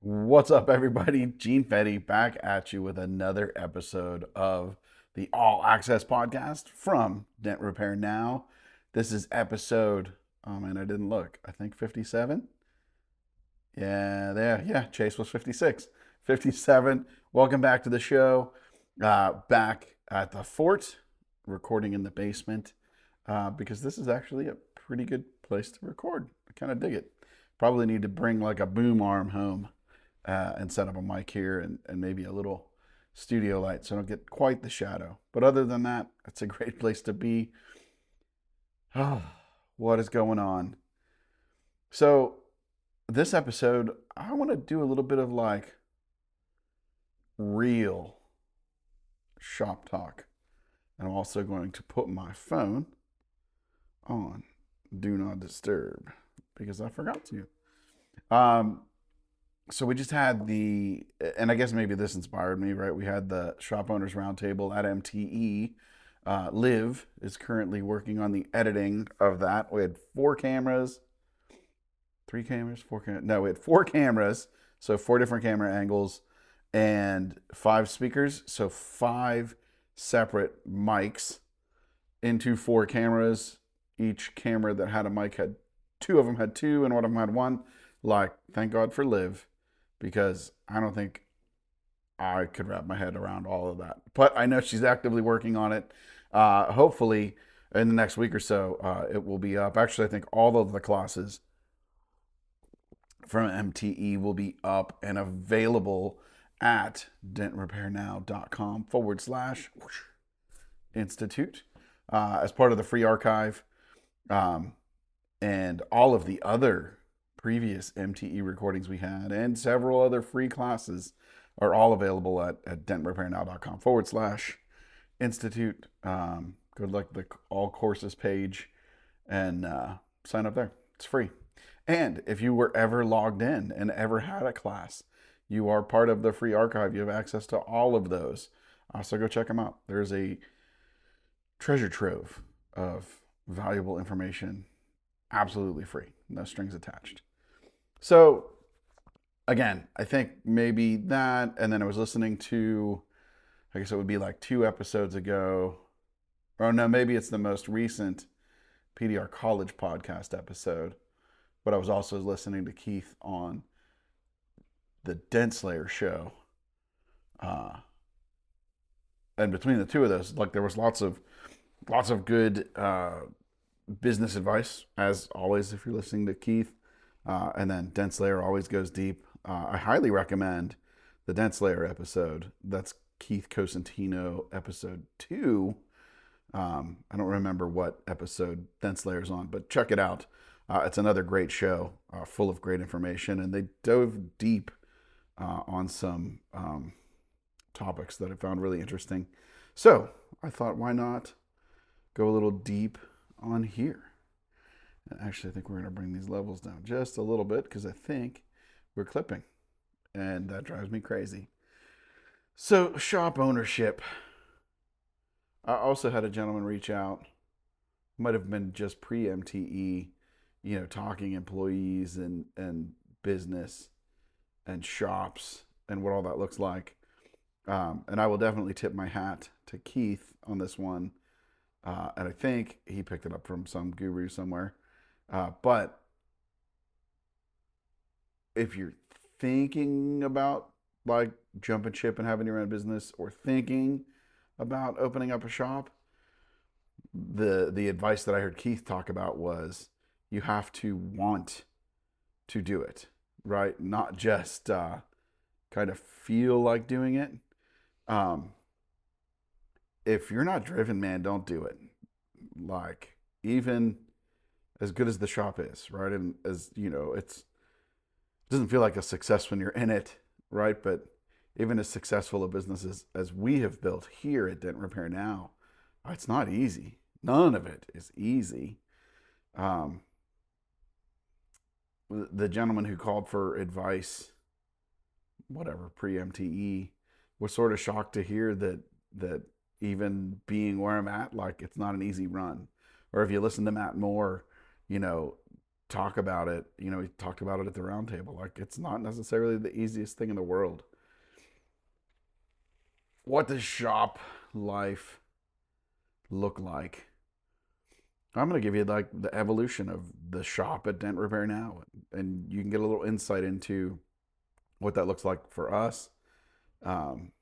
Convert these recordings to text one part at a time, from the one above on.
What's up, everybody? Gene Fetty back at you with another episode of the All Access Podcast from Dent Repair Now. This is episode, oh man, I didn't look. I think 57. Yeah, Chase was 56. 57. Welcome back to the show. Back at the fort, recording in the basement, because this is actually a pretty good place to record. I kind of dig it. Probably need to bring like a boom arm home and set up a mic here and maybe a little studio light so I don't get quite the shadow. But other than that, it's a great place to be. Oh, what is going on? So, this episode, I want to do a little bit of like real shop talk. And I'm also going to put my phone on Do Not Disturb because I forgot to. So we just had and I guess maybe this inspired me, right? We had the Shop Owners Roundtable at MTE. Liv is currently working on the editing of that. We had four cameras, three cameras, four cameras. No, we had four cameras, so four different camera angles and five speakers, so five separate mics into four cameras. Each camera that had a mic had two of them had two, and one of them had one. Like, thank God for Liv, because I don't think I could wrap my head around all of that. But I know she's actively working on it. Hopefully, in the next week or so, it will be up. Actually, I think all of the classes from MTE will be up and available at dentrepairnow.com/institute as part of the free archive. And all of the other previous MTE recordings we had and several other free classes are all available at dentrepairnow.com/institute. Go to like the all courses page and sign up there. It's free. And if you were ever logged in and ever had a class, you are part of the free archive. You have access to all of those. So go check them out. There's a treasure trove of valuable information, absolutely free, no strings attached. So, again, I think maybe that, and then I was listening to, I guess it would be like 2 episodes ago, or no, maybe it's the most recent PDR College Podcast episode, but I was also listening to Keith on the Dent Slayer show. And between the two of those, like there was lots of good business advice, as always, if you're listening to Keith. And then Dent Slayer always goes deep. I highly recommend the Dent Slayer episode. That's Keith Cosentino, episode 2. I don't remember what episode Dent Slayer's on, but check it out. It's another great show, full of great information, and they dove deep on some topics that I found really interesting. So I thought, why not go a little deep on here? And actually, I think we're going to bring these levels down just a little bit because I think we're clipping, and that drives me crazy. So, shop ownership. I also had a gentleman reach out, might have been just pre-MTE, talking employees and business and shops and what all that looks like. And I will definitely tip my hat to Keith on this one. And I think he picked it up from some guru somewhere. But if you're thinking about like jumping ship and having your own business, or thinking about opening up a shop, the advice that I heard Keith talk about was you have to want to do it, right? Not just kind of feel like doing it. If you're not driven, man, don't do it. Like, even as good as the shop is, right? And as it doesn't feel like a success when you're in it, right? But even as successful a business as we have built here at Dent Repair Now, it's not easy. None of it is easy. The gentleman who called for advice, whatever, pre-MTE, was sort of shocked to hear that even being where I'm at, like, it's not an easy run. Or if you listen to Matt Moore, talk about it. We talked about it at the round table. Like, it's not necessarily the easiest thing in the world. What does shop life look like? I'm going to give you like the evolution of the shop at Dent Repair Now, and you can get a little insight into what that looks like for us. Um,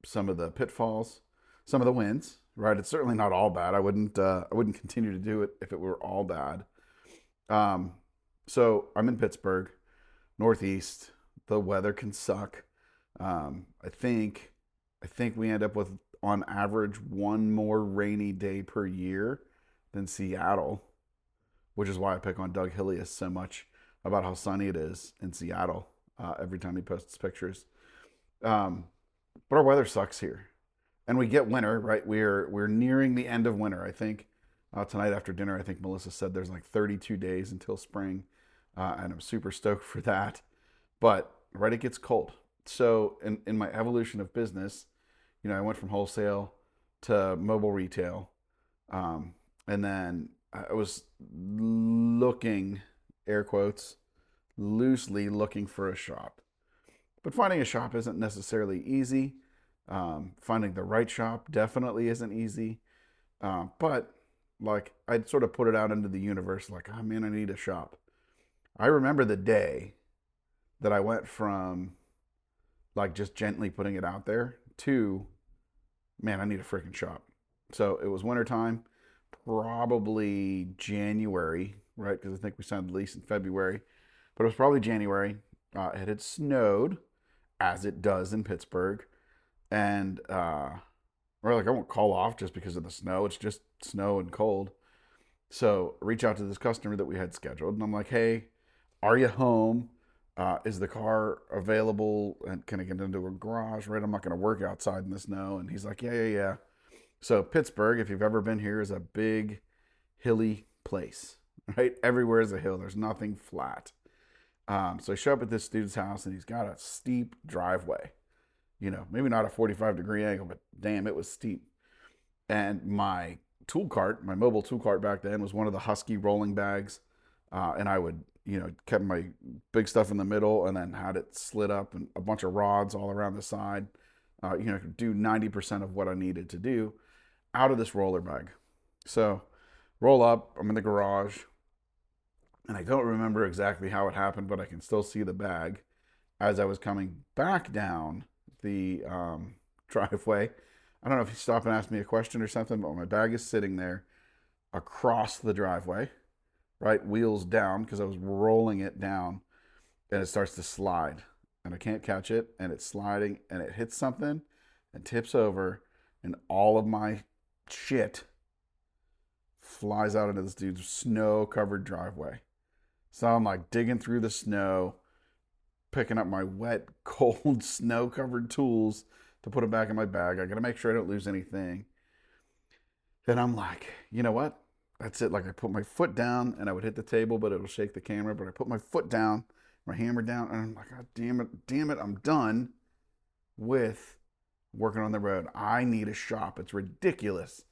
some of the pitfalls, some of the wins. Right, it's certainly not all bad. I wouldn't continue to do it if it were all bad. Um, so I'm in Pittsburgh, Northeast. The weather can suck. I think we end up with on average one more rainy day per year than Seattle, which is why I pick on Doug Hillius so much about how sunny it is in Seattle every time he posts pictures. Um, but our weather sucks here, and we get winter. Right, we're nearing the end of winter. I think tonight after dinner, I think Melissa said there's like 32 days until spring, and I'm super stoked for that. But right, it gets cold. So in my evolution of business, I went from wholesale to mobile retail, and then I was looking, air quotes, loosely looking for a shop. But finding a shop isn't necessarily easy. Finding the right shop definitely isn't easy. But like, I'd sort of put it out into the universe, like, oh man, I need a shop. I remember the day that I went from like just gently putting it out there to, man, I need a freaking shop. So it was wintertime, probably January, right? Because I think we signed the lease in February, but it was probably January. It had snowed, as it does in Pittsburgh, and we're like, I won't call off just because of the snow. It's just snow and cold. So I reach out to this customer that we had scheduled, and I'm like, hey, are you home? Is the car available? And can I get into a garage? Right, I'm not going to work outside in the snow. And he's like, yeah. So Pittsburgh, if you've ever been here, is a big hilly place. Right, everywhere is a hill. There's nothing flat. So I show up at this dude's house, and he's got a steep driveway. Maybe not a 45-degree angle, but damn, it was steep. And my tool cart, my mobile tool cart back then, was one of the Husky rolling bags, and I would, kept my big stuff in the middle, and then had it slid up and a bunch of rods all around the side. Do 90% of what I needed to do out of this roller bag. So roll up, I'm in the garage, and I don't remember exactly how it happened, but I can still see the bag as I was coming back down the driveway. I don't know if he stopped and asked me a question or something, but my bag is sitting there across the driveway, right? Wheels down, because I was rolling it down, and it starts to slide, and I can't catch it, and it's sliding, and it hits something and tips over, and all of my shit flies out into this dude's snow-covered driveway. So I'm like digging through the snow, picking up my wet, cold, snow-covered tools to put them back in my bag. I got to make sure I don't lose anything. And I'm like, you know what? That's it. Like, I put my foot down, and I would hit the table, but it'll shake the camera. But I put my foot down, my hammer down, and I'm like, God damn it, I'm done with working on the road. I need a shop. It's ridiculous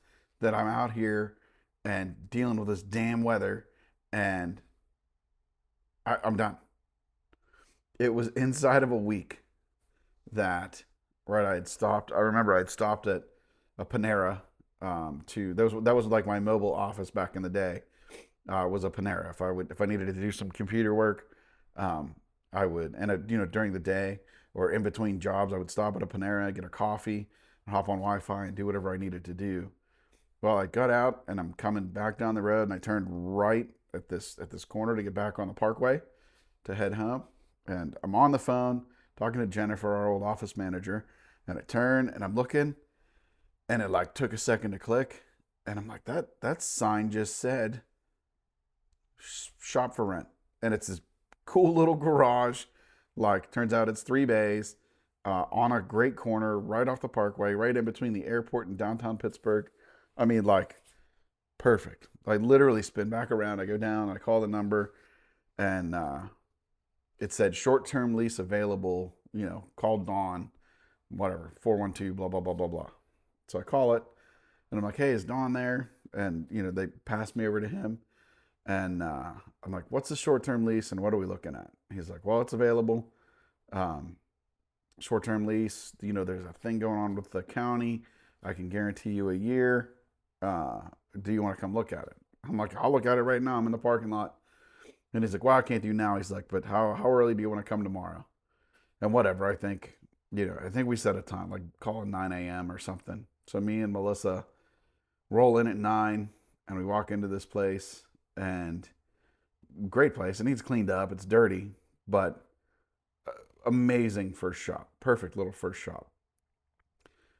that I'm out here and dealing with this damn weather, and I'm done. It was inside of a week that, right, I remember I'd stopped at a Panera, that was like my mobile office back in the day, was a Panera. If I needed to do some computer work, I would, and during the day or in between jobs, I would stop at a Panera, get a coffee, and hop on Wi-Fi and do whatever I needed to do. Well, I got out, and I'm coming back down the road, and I turned right at this corner to get back on the Parkway to head home. And I'm on the phone talking to Jennifer, our old office manager, and I turn and I'm looking, and it like took a second to click, and I'm like, that sign just said shop for rent, and it's this cool little garage. Like, turns out it's 3 bays, on a great corner right off the Parkway, right in between the airport and downtown Pittsburgh. I mean, like, perfect. I literally spin back around. I go down, I call the number, and it said short-term lease available, call Dawn, whatever, 412, blah, blah, blah, blah, blah. So I call it, and I'm like, hey, is Dawn there? And, they passed me over to him. And I'm like, what's the short-term lease and what are we looking at? He's like, well, it's available. Um, Short-term lease, there's a thing going on with the county. I can guarantee you a year. Do you want to come look at it? I'm like, I'll look at it right now. I'm in the parking lot. And he's like, well, I can't do now. He's like, but how early do you want to come tomorrow? And whatever, I think we set a time, like call it 9 a.m. or something. So me and Melissa roll in at 9 and we walk into this place, and great place. It needs cleaned up. It's dirty, but amazing first shop. Perfect little first shop.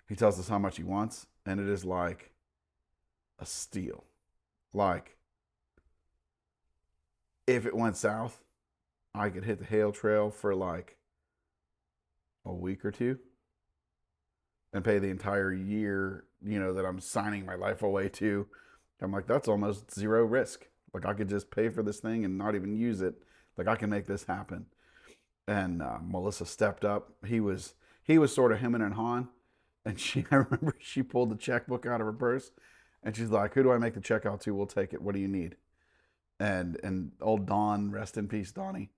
He tells us how much he wants, and it is like a steal. Like, if it went south, I could hit the Hale Trail for like a week or two and pay the entire year, that I'm signing my life away to. I'm like, that's almost zero risk. Like, I could just pay for this thing and not even use it. Like, I can make this happen. And Melissa stepped up. He was sort of hemming and hawing. And I remember she pulled the checkbook out of her purse, and she's like, who do I make the check out to? We'll take it. What do you need? And old Don, rest in peace, Donnie,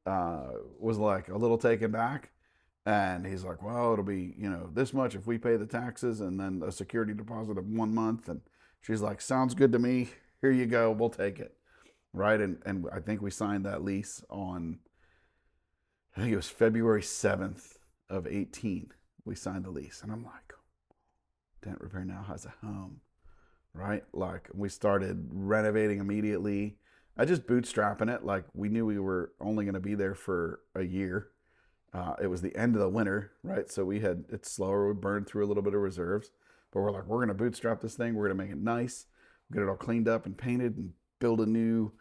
was like a little taken back. And he's like, well, it'll be, this much if we pay the taxes and then a security deposit of 1 month. And she's like, sounds good to me. Here you go. We'll take it. Right. And I think we signed that lease on, I think it was February 7th of 18. We signed the lease. And I'm like, Dent Repair Now has a home. Right. Like, we started renovating immediately. I just bootstrapping it. Like, we knew we were only going to be there for a year. It was the end of the winter, right? So it's slower. We burned through a little bit of reserves, but we're like, we're going to bootstrap this thing. We're going to make it nice, get it all cleaned up and painted, and build a new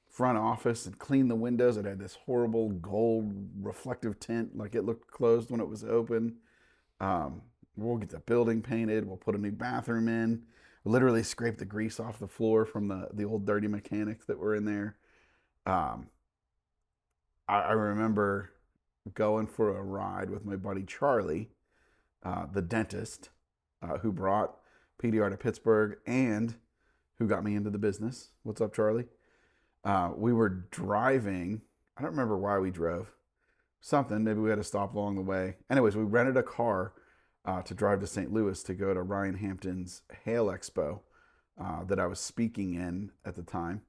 front office and clean the windows. It had this horrible gold reflective tint. Like, it looked closed when it was open. We'll get the building painted. We'll put a new bathroom in. Literally scrape the grease off the floor from the old dirty mechanics that were in there. I remember going for a ride with my buddy Charlie, the dentist, who brought PDR to Pittsburgh and who got me into the business. What's up, Charlie? We were driving. I don't remember why we drove. Something. Maybe we had to stop along the way. Anyways, we rented a car to drive to St. Louis to go to Ryan Hampton's Hale Expo that I was speaking in at the time.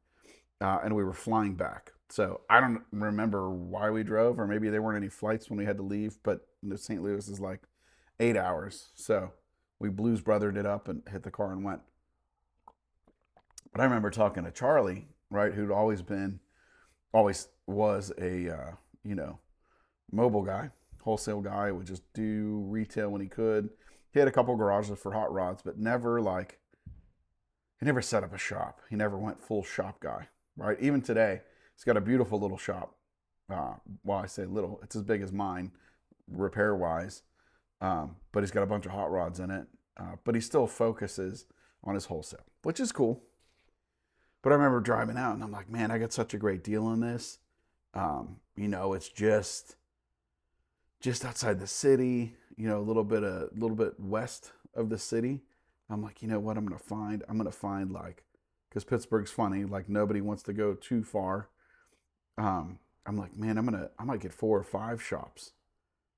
And we were flying back. So I don't remember why we drove, or maybe there weren't any flights when we had to leave, but St. Louis is like 8 hours. So we Blues Brothered it up and hit the car and went. But I remember talking to Charlie, right, who'd always was a, mobile guy, wholesale guy, would just do retail when he could. He had a couple garages for hot rods, but he never set up a shop. He never went full shop guy, right? Even today, he's got a beautiful little shop. Well, I say little, it's as big as mine, repair-wise. But he's got a bunch of hot rods in it. But he still focuses on his wholesale, which is cool. But I remember driving out, and I'm like, man, I got such a great deal on this. It's just outside the city, a little bit west of the city. I'm like, you know what? I'm gonna find like, because Pittsburgh's funny, like nobody wants to go too far. I'm like, man, I might get 4 or 5 shops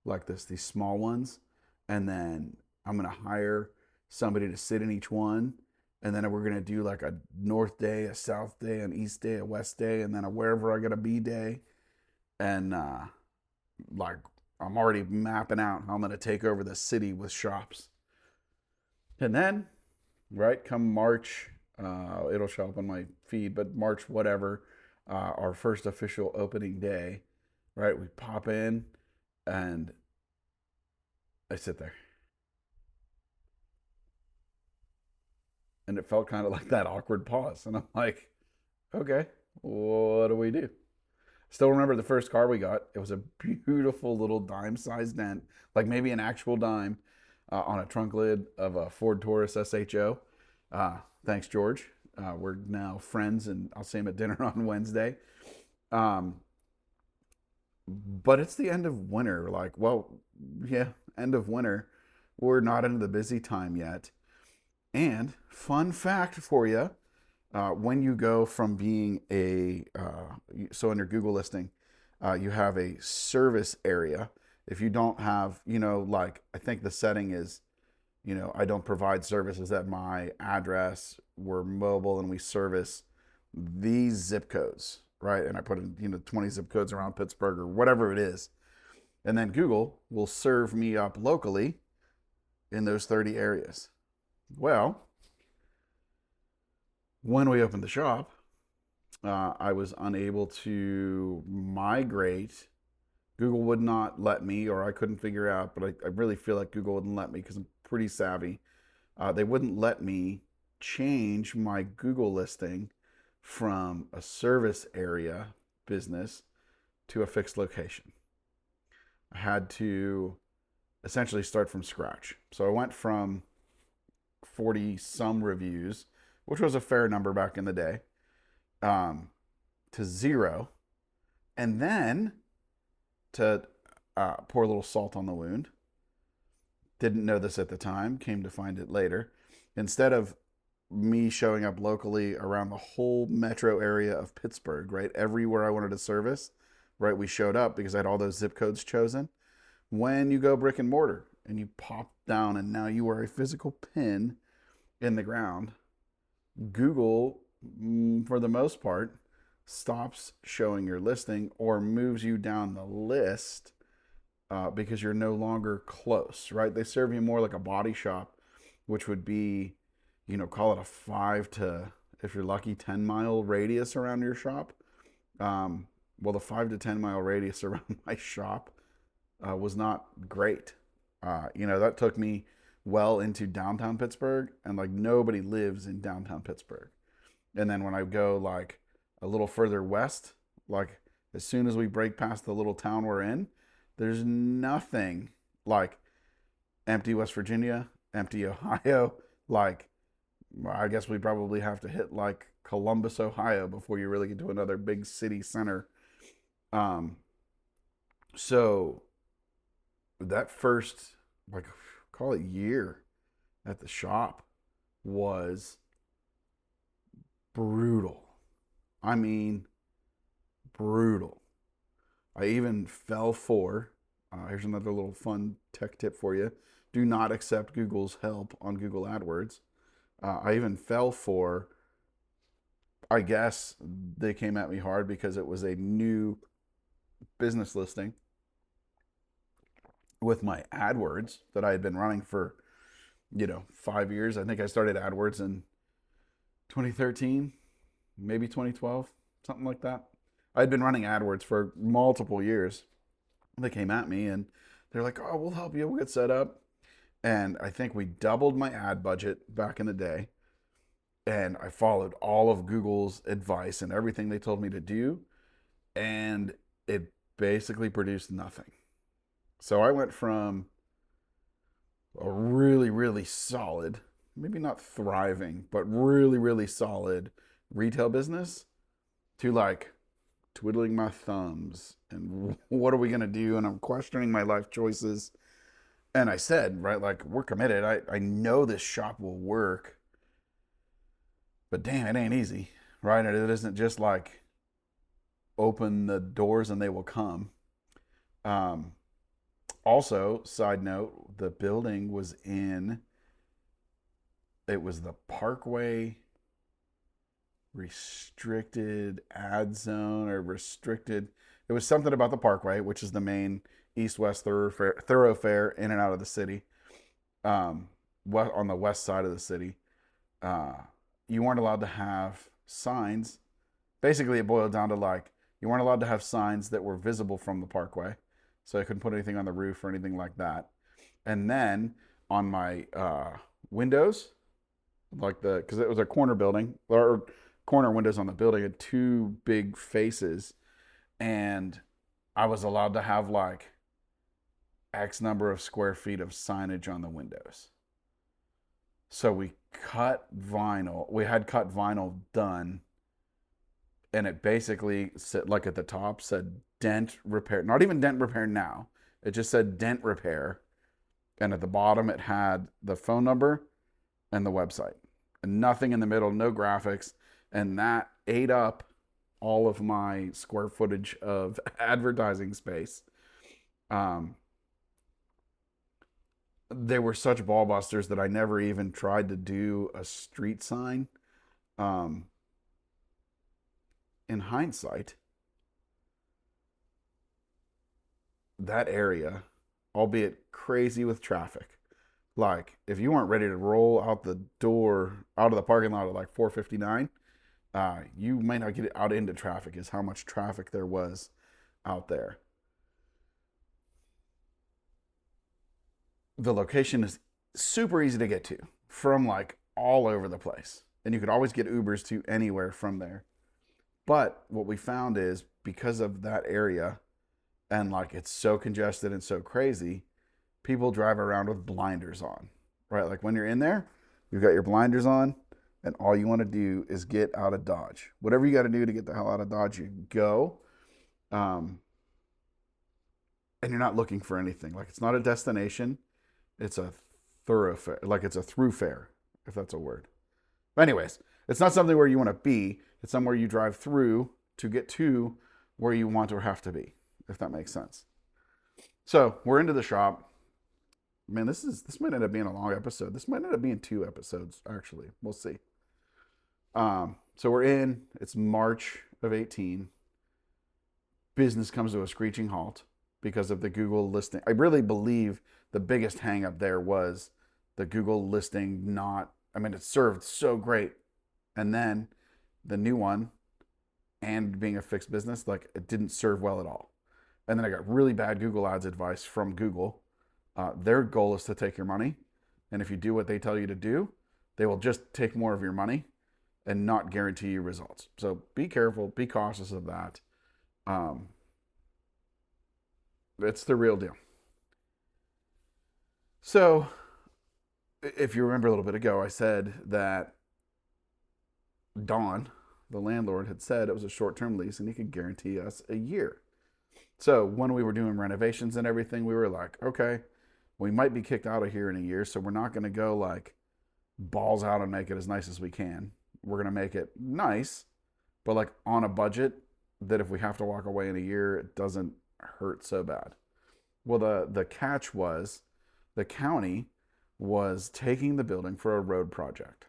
like this, these small ones, and then I'm gonna hire somebody to sit in each one, and then we're gonna do like a north day, a south day, an east day, a west day, and then a wherever I gotta be day, and like, I'm already mapping out how I'm gonna take over the city with shops. And then, right, come March, it'll show up on my feed, but March whatever, our first official opening day, right, we pop in, and I sit there. And it felt kind of like that awkward pause. And I'm like, okay, what do we do? Still remember the first car we got. It was a beautiful little dime-sized Dent, like maybe an actual dime, on a trunk lid of a Ford Taurus SHO. Thanks, George. We're now friends, and I'll see him at dinner on Wednesday. But it's the end of winter. Like, well, yeah, end of winter. We're not into the busy time yet. And fun fact for you, When you go from being so in your Google listing, you have a service area. If you don't have, like I think the setting is, I don't provide services at my address. We're mobile and we service these zip codes, right? And I put in, 20 zip codes around Pittsburgh or whatever it is. And then Google will serve me up locally in those 30 areas. Well, when we opened the shop, I was unable to migrate. Google would not let me, or I couldn't figure out, but I really feel like Google wouldn't let me because I'm pretty savvy. They wouldn't let me change my Google listing from a service area business to a fixed location. I had to essentially start from scratch. So I went from 40 some reviews, which was a fair number back in the day, to 0. And then to pour a little salt on the wound. Didn't know this at the time, came to find it later. Instead of me showing up locally around the whole metro area of Pittsburgh, right? Everywhere I wanted to service, right? We showed up because I had all those zip codes chosen. When you go brick and mortar and you pop down and now you are a physical pin in the ground, Google, for the most part, stops showing your listing or moves you down the list because you're no longer close, right? They serve you more like a body shop, which would be, call it a 5 to, if you're lucky, 10-mile radius around your shop. Well, the 5 to 10-mile radius around my shop was not great. That took me well into downtown Pittsburgh, and like nobody lives in downtown Pittsburgh. And then when I go like a little further west, like as soon as we break past the little town we're in, there's nothing. Like empty West Virginia, empty Ohio. Like I guess we probably have to hit like Columbus, Ohio before you really get to another big city center. So that first, like, call it year at the shop was brutal. I mean, brutal. I even fell for, here's another little fun tech tip for you. Do not accept Google's help on Google AdWords. I even fell for, I guess they came at me hard because it was a new business listing with my AdWords that I had been running for, 5 years. I think I started AdWords in 2013, maybe 2012, something like that. I'd been running AdWords for multiple years. They came at me and they're like, oh, we'll help you. We'll get set up. And I think we doubled my ad budget back in the day. And I followed all of Google's advice and everything they told me to do. And it basically produced nothing. So I went from a really, really solid, maybe not thriving, but really, really solid retail business to like twiddling my thumbs and what are we going to do? And I'm questioning my life choices. And I said, right, like we're committed. I know this shop will work, but damn, it ain't easy, right? And it isn't just like open the doors and they will come. Also, side note, the building was it was the Parkway restricted ad zone or restricted. It was something about the Parkway, which is the main east-west thoroughfare in and out of the city, on the west side of the city. You weren't allowed to have signs. Basically, it boiled down to like, you weren't allowed to have signs that were visible from the Parkway. So I couldn't put anything on the roof or anything like that. And then on my windows, because it was a corner building, or corner windows on the building, had two big faces. And I was allowed to have like X number of square feet of signage on the windows. So we cut vinyl. We had cut vinyl done. And it basically said, like at the top, said Dent Repair. Not even Dent Repair Now. It just said Dent Repair. And at the bottom, it had the phone number and the website. And nothing in the middle, no graphics. And that ate up all of my square footage of advertising space. Um, they were such ball busters that I never even tried to do a street sign. Um, in hindsight, that area, albeit crazy with traffic, like if you weren't ready to roll out the door out of the parking lot at like 4:59, you might not get it out into traffic. Is how much traffic there was out there. The location is super easy to get to from like all over the place, and you could always get Ubers to anywhere from there. But what we found is because of that area and like it's so congested and so crazy, people drive around with blinders on, right? Like when you're in there, you've got your blinders on, and all you want to do is get out of Dodge. Whatever you got to do to get the hell out of Dodge, you go. Um, and you're not looking for anything. Like it's not a destination, it's a thoroughfare. Like it's a throughfare, if that's a word. But anyways, it's not something where you want to be. It's somewhere you drive through to get to where you want or have to be, if that makes sense. So we're into the shop. Man, this might end up being a long episode. This might end up being 2 episodes, actually. We'll see. So we're in. It's March of 18. Business comes to a screeching halt because of the Google listing. I really believe the biggest hang up there was the Google listing not, I mean, it served so great. And then the new one, and being a fixed business, like it didn't serve well at all. And then I got really bad Google Ads advice from Google. Their goal is to take your money. And if you do what they tell you to do, they will just take more of your money and not guarantee you results. So be careful, be cautious of that. It's the real deal. So if you remember a little bit ago, I said that Don, the landlord, had said it was a short-term lease and he could guarantee us a year. So when we were doing renovations and everything, we were like, okay, we might be kicked out of here in a year, so we're not going to go like balls out and make it as nice as we can. We're going to make it nice, but like on a budget that if we have to walk away in a year, it doesn't hurt so bad. Well, the catch was the county was taking the building for a road project.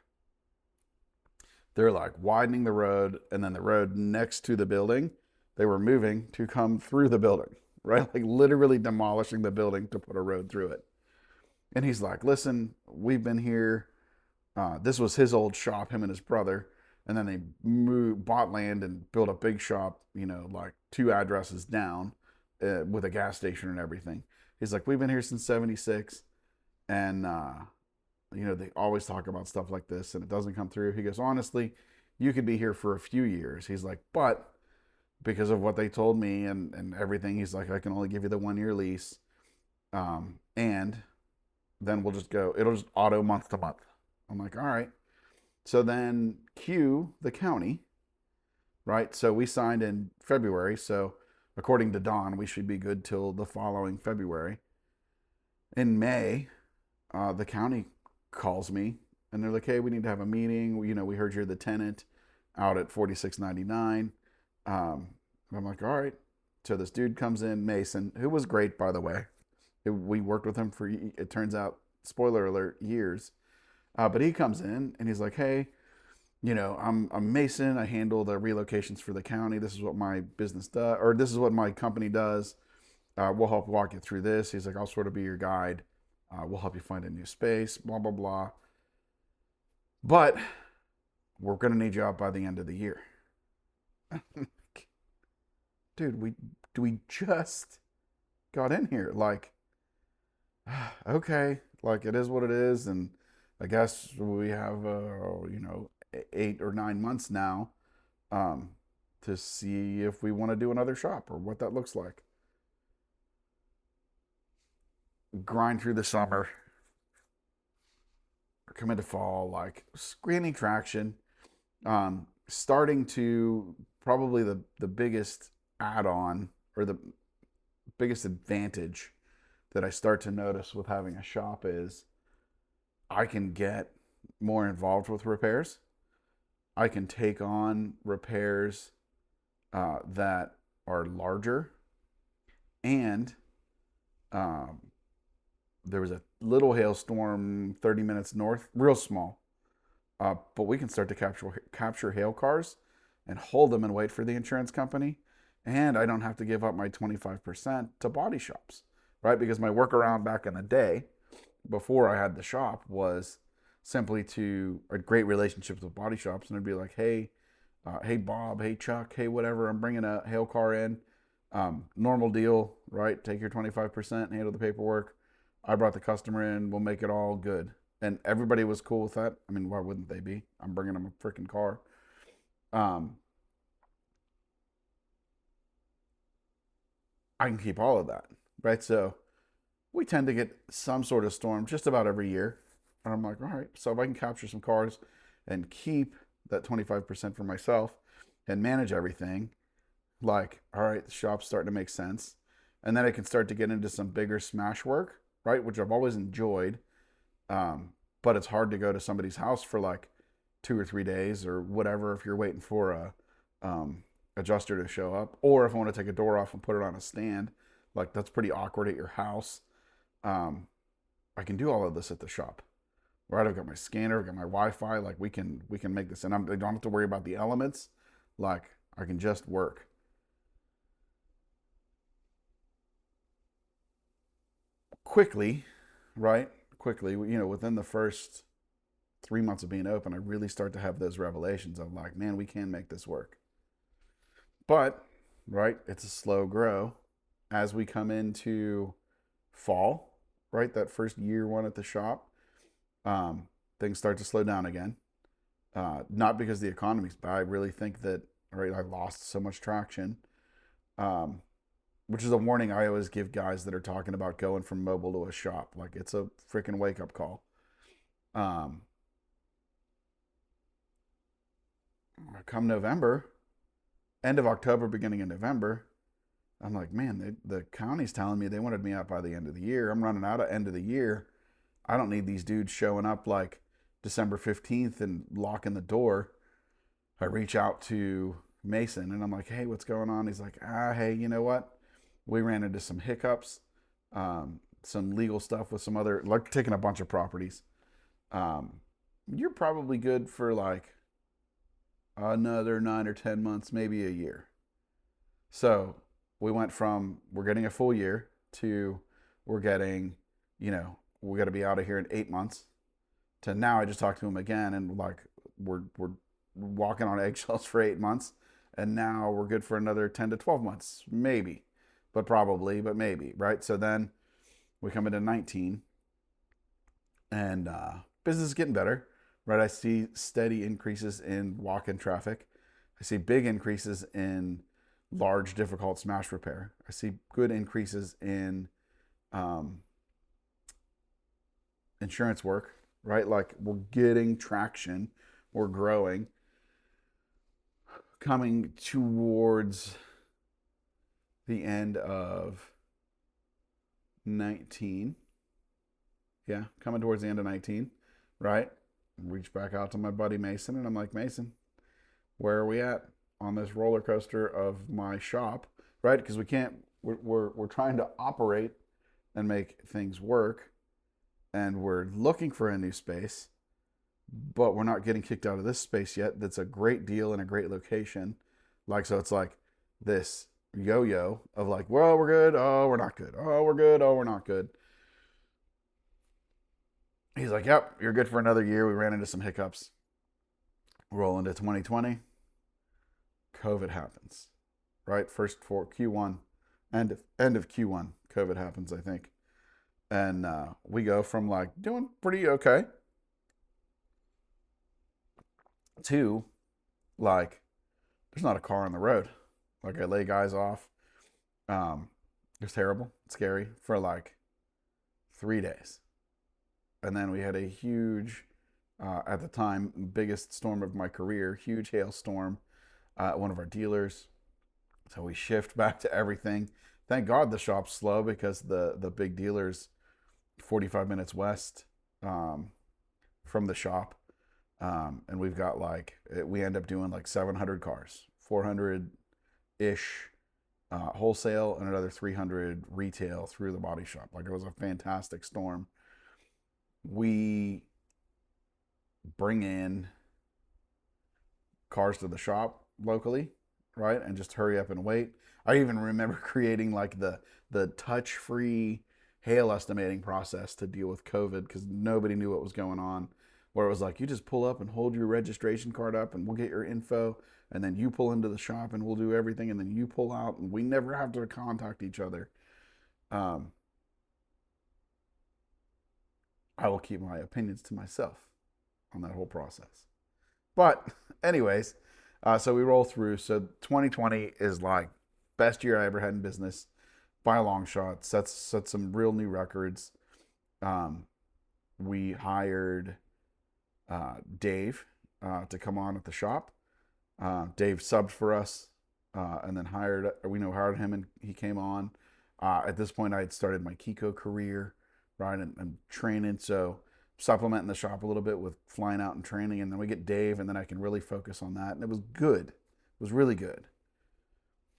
They're like widening the road, and then the road next to the building, they were moving to come through the building, right? Like literally demolishing the building to put a road through it. And he's like, listen, we've been here. This was his old shop, him and his brother. And then they bought land and built a big shop, like 2 addresses down with a gas station and everything. He's like, we've been here since 76. And, they always talk about stuff like this and it doesn't come through. He goes, honestly, you could be here for a few years. He's like, but because of what they told me and everything, he's like, I can only give you the 1-year lease. And then we'll just go, it'll just auto month to month. I'm like, all right. So then cue the county, right? So we signed in February. So according to Don, we should be good till the following February. In May, the county calls me and they're like, hey, we need to have a meeting. We heard you're the tenant out at 4699. I'm like, all right. So this dude comes in, Mason, who was great, by the way. We worked with him for, it turns out, spoiler alert, years. But he comes in and he's like, hey, I'm Mason. I handle the relocations for the county. This is what my business does, or this is what my company does. We'll help walk you through this. He's like, I'll sort of be your guide. We'll help you find a new space, blah, blah, blah. But we're going to need you out by the end of the year. Dude, we just got in here. Like, okay, like it is what it is. And I guess we have, 8 or 9 months now to see if we want to do another shop or what that looks like. Grind through the summer, come into fall, like gaining traction, starting to probably the biggest add-on or the biggest advantage that I start to notice with having a shop is I can get more involved with repairs. I can take on repairs that are larger. And um, there was a little hailstorm 30 minutes north, real small. But we can start to capture hail cars and hold them and wait for the insurance company. And I don't have to give up my 25% to body shops, right? Because my workaround back in the day, before I had the shop, was simply to a great relationships with body shops. And I'd be like, hey Bob, hey Chuck, hey whatever, I'm bringing a hail car in. Normal deal, right? Take your 25%, handle the paperwork. I brought the customer in, we'll make it all good. And everybody was cool with that. I mean, why wouldn't they be? I'm bringing them a freaking car. Um, I can keep all of that, right? So we tend to get some sort of storm just about every year. And I'm like, all right, so if I can capture some cars and keep that 25% for myself and manage everything, like, all right, the shop's starting to make sense. And then I can start to get into some bigger smash work, right? Which I've always enjoyed. But it's hard to go to somebody's house for like 2 or 3 days or whatever if you're waiting for a adjuster to show up, or if I want to take a door off and put it on a stand, like that's pretty awkward at your house. I can do all of this at the shop, right? I've got my scanner, I've got my Wi-Fi. Like we can make this, and I don't have to worry about the elements. Like I can just work. Quickly, right? Quickly, within the first 3 months of being open, I really start to have those revelations of like, man, we can make this work. But, right, it's a slow grow as we come into fall, right? That first year one at the shop, things start to slow down again. Not because the economy's bad. I really think that, right, I lost so much traction. Um, which is a warning I always give guys that are talking about going from mobile to a shop. Like it's a freaking wake up call. Um, Come November, end of October, beginning of November, I'm like, man, the county's telling me they wanted me out by the end of the year. I'm running out at end of the year. I don't need these dudes showing up like December 15th and locking the door. I reach out to Mason and I'm like, hey, what's going on? He's like, hey, you know what? We ran into some hiccups, some legal stuff with some other, like taking a bunch of properties. You're probably good for like another 9 or 10 months, maybe a year. So we went from we're getting a full year to we're getting, we got to be out of here in 8 months to now I just talked to him again and like we're walking on eggshells for 8 months and now we're good for another 10 to 12 months, maybe, but probably, but maybe, right? So then we come into 19 and business is getting better, right? I see steady increases in walk-in traffic. I see big increases in large, difficult smash repair. I see good increases in insurance work, right? Like we're getting traction, we're growing. Coming towards the end of 19. Yeah, coming towards the end of 19, right? Reach back out to my buddy Mason and I'm like, Mason, where are we at on this roller coaster of my shop, right? Because we're trying to operate and make things work and we're looking for a new space, but we're not getting kicked out of this space yet. That's a great deal in a great location. Like, so it's like this yo-yo of like, well, we're good. Oh, we're not good. Oh, we're good. Oh, we're not good. He's like, yep, you're good for another year. We ran into some hiccups. Roll into 2020. COVID happens, right? First for Q1, end of Q1, COVID happens, I think. And we go from like doing pretty okay to like, there's not a car on the road. Like I lay guys off. It's terrible, it's scary for like 3 days. And then we had a huge, at the time, biggest storm of my career, huge hailstorm at one of our dealers. So we shift back to everything. Thank God the shop's slow because the big dealer's 45 minutes west from the shop. And we've got we end up doing like 700 cars, 400 ish wholesale, and another 300 retail through the body shop. Like, it was a fantastic storm. We bring in cars to the shop locally, right? And just hurry up and wait. I even remember creating like the touch free hail estimating process to deal with COVID because nobody knew what was going on. Where it was like, you just pull up and hold your registration card up and we'll get your info, and then you pull into the shop and we'll do everything, and then you pull out and we never have to contact each other. Um, I will keep my opinions to myself on that whole process. But anyways, so we roll through. So 2020 is like best year I ever had in business by a long shot. Set some real new records. We hired Dave to come on at the shop. Dave subbed for us, and then hired him, and he came on. At this point, I had started my Kiko career, right, and training. So supplementing the shop a little bit with flying out and training, and then we get Dave, and then I can really focus on that. And it was good. It was really good.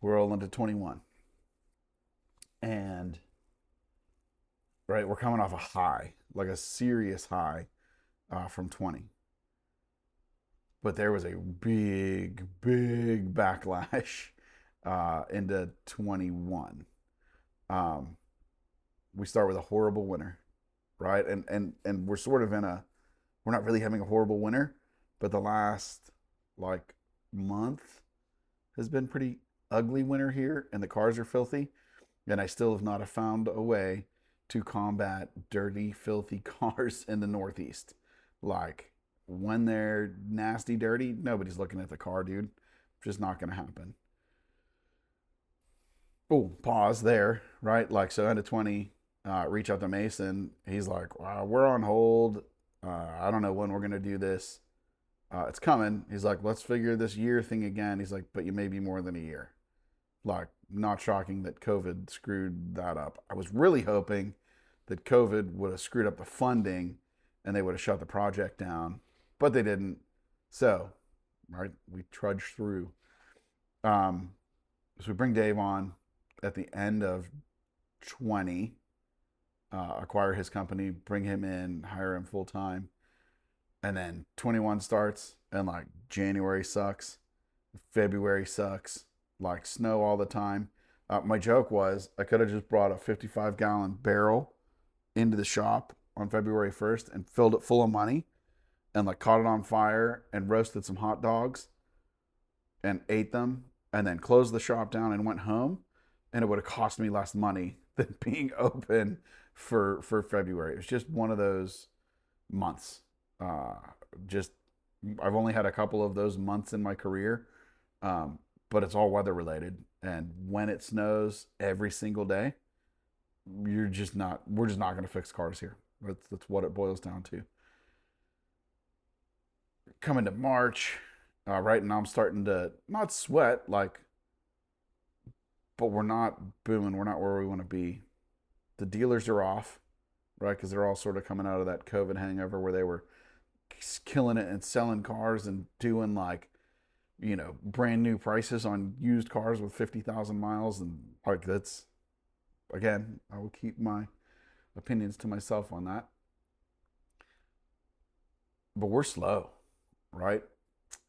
We're all into 21. And right, we're coming off a high, like a serious high from 20. But there was a big backlash into 21. We start with a horrible winter, right? And we're sort of we're not really having a horrible winter, but the last like month has been pretty ugly winter here, and the cars are filthy, and I still have not found a way to combat dirty, filthy cars in the Northeast. Like, when they're nasty, dirty, nobody's looking at the car, dude. Just not going to happen. Oh, pause there, right? Like, so end of 20, reach out to Mason. He's like, wow, we're on hold. I don't know when we're going to do this. It's coming. He's like, let's figure this year thing again. He's like, but you may be more than a year. Like, not shocking that COVID screwed that up. I was really hoping that COVID would have screwed up the funding and they would have shut the project down, but they didn't. So, right, we trudged through. So we bring Dave on at the end of 20, acquire his company, bring him in, hire him full time. And then 21 starts, and like January sucks, February sucks, like snow all the time. My joke was I could have just brought a 55-gallon barrel into the shop on February 1st and filled it full of money and like caught it on fire and roasted some hot dogs and ate them and then closed the shop down and went home, and it would have cost me less money than being open for February. It was just one of those months. Just I've only had a couple of those months in my career, but it's all weather related. And when it snows every single day, we're just not going to fix cars here. That's what it boils down to. Coming to March, right now I'm starting to not sweat, like, but we're not booming. We're not where we want to be. The dealers are off, right? Because they're all sort of coming out of that COVID hangover where they were killing it and selling cars and doing like, brand new prices on used cars with 50,000 miles. And like, that's, again, I will keep my opinions to myself on that. But we're slow, right?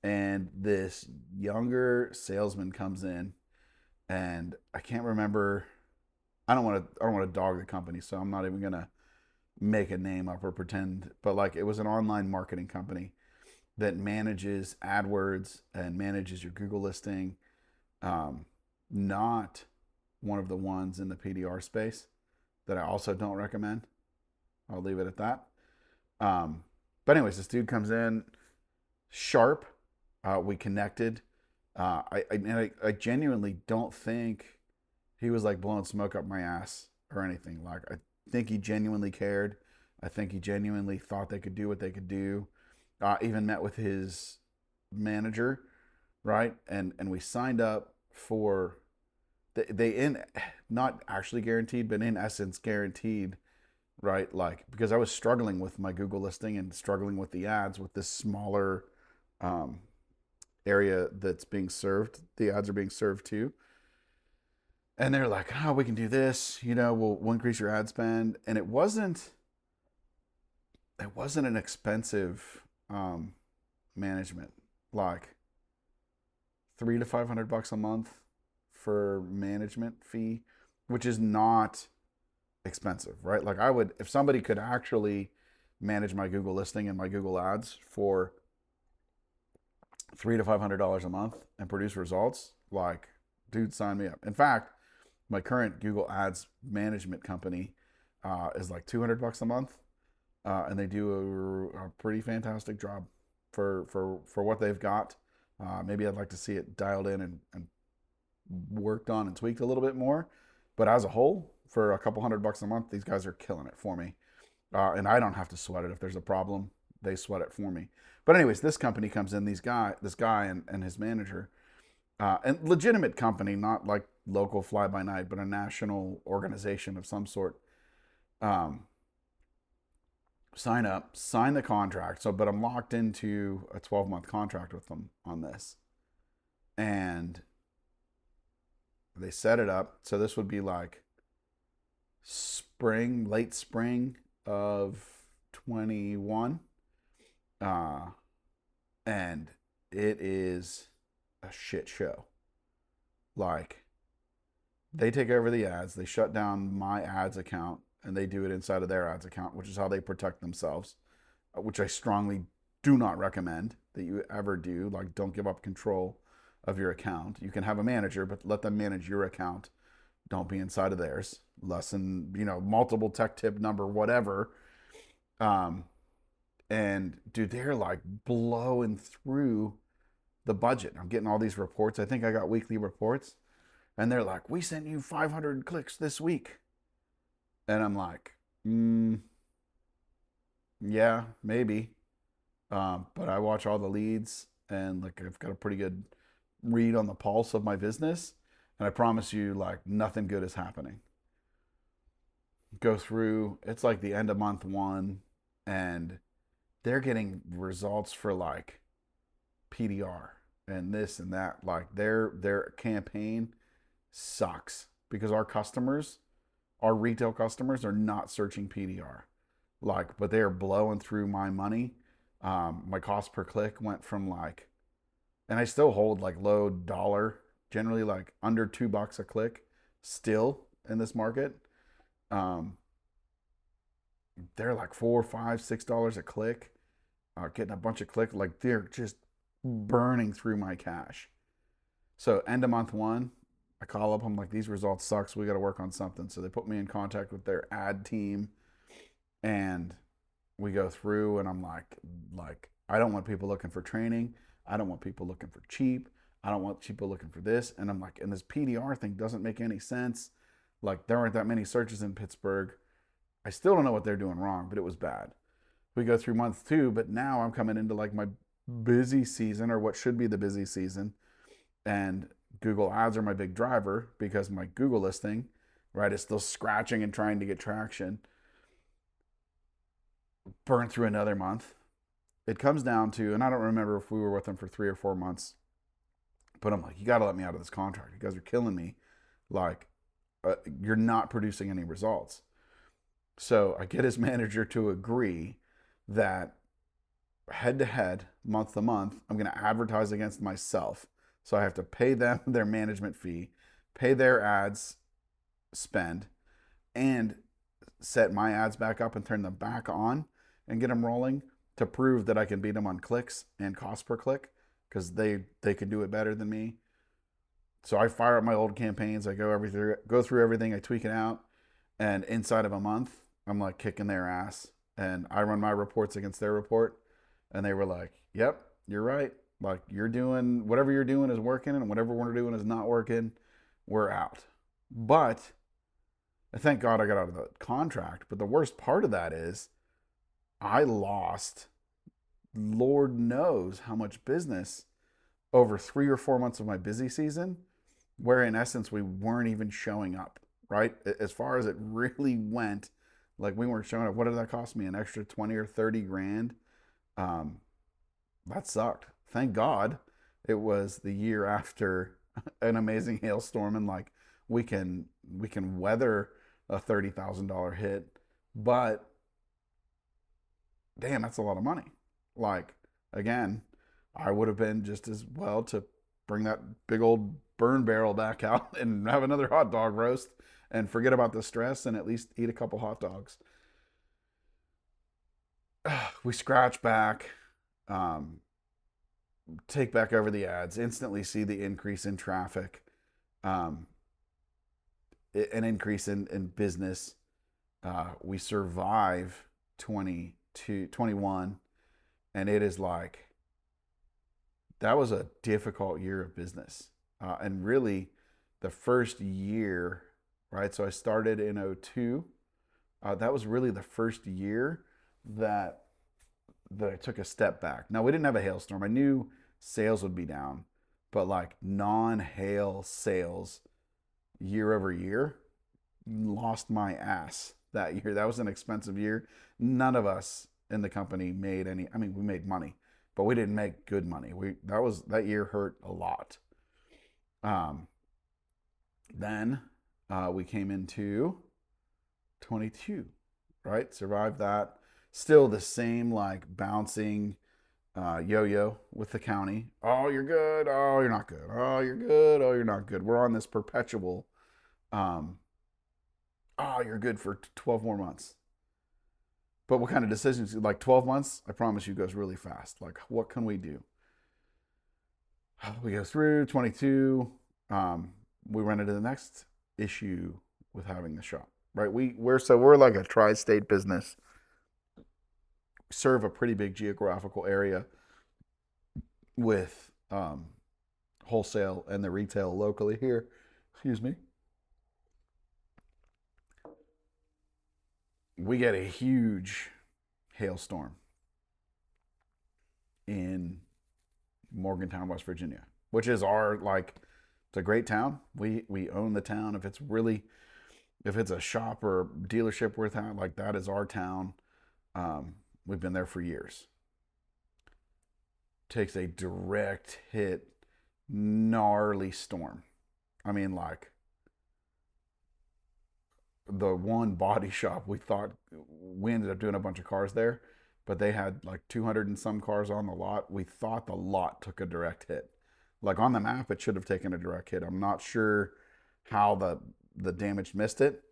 And this younger salesman comes in, and I can't remember. I don't want to dog the company, so I'm not even gonna make a name up or pretend. But like, it was an online marketing company that manages AdWords and manages your Google listing. Not one of the ones in the PDR space that I also don't recommend. I'll leave it at that. But anyways, this dude comes in sharp. We connected. I genuinely don't think he was like blowing smoke up my ass or anything. Like, I think he genuinely cared. I think he genuinely thought they could do what they could do. Even met with his manager, right? And we signed up for they in not actually guaranteed, but in essence guaranteed right? Like, because I was struggling with my Google listing and struggling with the ads with this smaller um, area that's being served. The ads are being served to. And they're like, oh, we can do this, we'll increase your ad spend. And it wasn't an expensive management, like $300 to $500 a month for management fee, which is not expensive, right? Like if somebody could actually manage my Google listing and my Google ads for $300 to $500 a month and produce results, like, dude, sign me up. In fact, my current Google Ads management company is like $200 a month, and they do a pretty fantastic job for what they've got. Maybe I'd like to see it dialed in and worked on and tweaked a little bit more, but as a whole, for a couple $100 a month, these guys are killing it for me, and I don't have to sweat it. If there's a problem, they sweat it for me. But anyways, this company comes in, this guy and his manager, and legitimate company, not like local fly by night, but a national organization of some sort. Sign the contract. But I'm locked into a 12-month contract with them on this. And they set it up. So this would be like late spring of 21. And it is a shit show. Like, they take over the ads, they shut down my ads account, and they do it inside of their ads account, which is how they protect themselves, which I strongly do not recommend that you ever do. Like, don't give up control of your account. You can have a manager, but let them manage your account. Don't be inside of theirs. Lesson, multiple tech tip number, whatever. And dude, they're like blowing through the budget. I'm getting all these reports. I think I got weekly reports. And they're like, we sent you 500 clicks this week. And I'm like, yeah, maybe. But I watch all the leads, and like, I've got a pretty good read on the pulse of my business. And I promise you, like, nothing good is happening. Go through, it's like the end of month one, and they're getting results for like PDR and this and that. Like, their campaign sucks because our retail customers are not searching PDR. Like, but they are blowing through my money. My cost per click went from like, and I still hold like low dollar, generally like under $2 a click still in this market. They're like $4, $5, $6 a click, getting a bunch of click. Like, they're just burning through my cash. So end of month one, I call up, I'm like, these results suck, so we got to work on something. So they put me in contact with their ad team, and we go through, and I'm like, I don't want people looking for training. I don't want people looking for cheap. I don't want people looking for this. And I'm like, and this PDR thing doesn't make any sense. Like, there aren't that many searches in Pittsburgh. I still don't know what they're doing wrong, but it was bad. We go through month two, but now I'm coming into like my busy season, or what should be the busy season. And Google ads are my big driver because my Google listing, right, is still scratching and trying to get traction. Burn through another month. It comes down to, and I don't remember if we were with them for 3 or 4 months, but I'm like, you got to let me out of this contract. You guys are killing me. Like, you're not producing any results. So I get his manager to agree that head to head, month to month, I'm going to advertise against myself. So I have to pay them their management fee, pay their ads spend, and set my ads back up and turn them back on and get them rolling to prove that I can beat them on clicks and cost per click, because they can do it better than me. So I fire up my old campaigns. I go through everything. I tweak it out. And inside of a month, I'm like kicking their ass. And I run my reports against their report. And they were like, yep, you're right. Like, you're doing, whatever you're doing is working, and whatever we're doing is not working. We're out. But thank God I got out of the contract. But the worst part of that is I lost, Lord knows how much business over 3 or 4 months of my busy season, where in essence we weren't even showing up, right? As far as it really went, Like we weren't showing up. What did that cost me? An extra 20 or 30 grand. Um, that sucked. Thank God it was the year after an amazing hailstorm, and like we can weather a $30,000 hit. But damn, that's a lot of money. Like, again, I would have been just as well to bring that big old burn barrel back out and have another hot dog roast and forget about the stress and at least eat a couple hot dogs. We scratch back, um, take back over the ads, instantly see the increase in traffic, um, an increase in business. We survive 21, and it is like that was a difficult year of business. And really, the first year, right? So I started in '02. That was really the first year that I took a step back. Now, we didn't have a hailstorm. I knew sales would be down, but like non-hail sales year over year, lost my ass that year. That was an expensive year. None of us in the company made any. I mean, we made money, but we didn't make good money. That year hurt a lot. Um, then we came into 22, right? Survived that. Still the same like bouncing yo-yo with the county. Oh, you're good. Oh, you're not good. Oh, you're good. Oh, you're not good. We're on this perpetual. Um, oh, you're good for 12 more months. But what kind of decisions? Like 12 months, I promise you, goes really fast. Like, what can we do? We go through 22. We run into the next issue with having the shop, right? We're like a tri-state business. Serve a pretty big geographical area with wholesale and the retail locally here. Excuse me. We get a huge hailstorm in Morgantown, West Virginia, which is it's a great town. We own the town. If it's a shop or dealership worth having, like that is our town. We've been there for years. Takes a direct hit, gnarly storm. I mean, like the one body shop we ended up doing a bunch of cars there, but they had like 200 and some cars on the lot. We thought the lot took a direct hit. Like on the map, it should have taken a direct hit. I'm not sure how the damage missed it.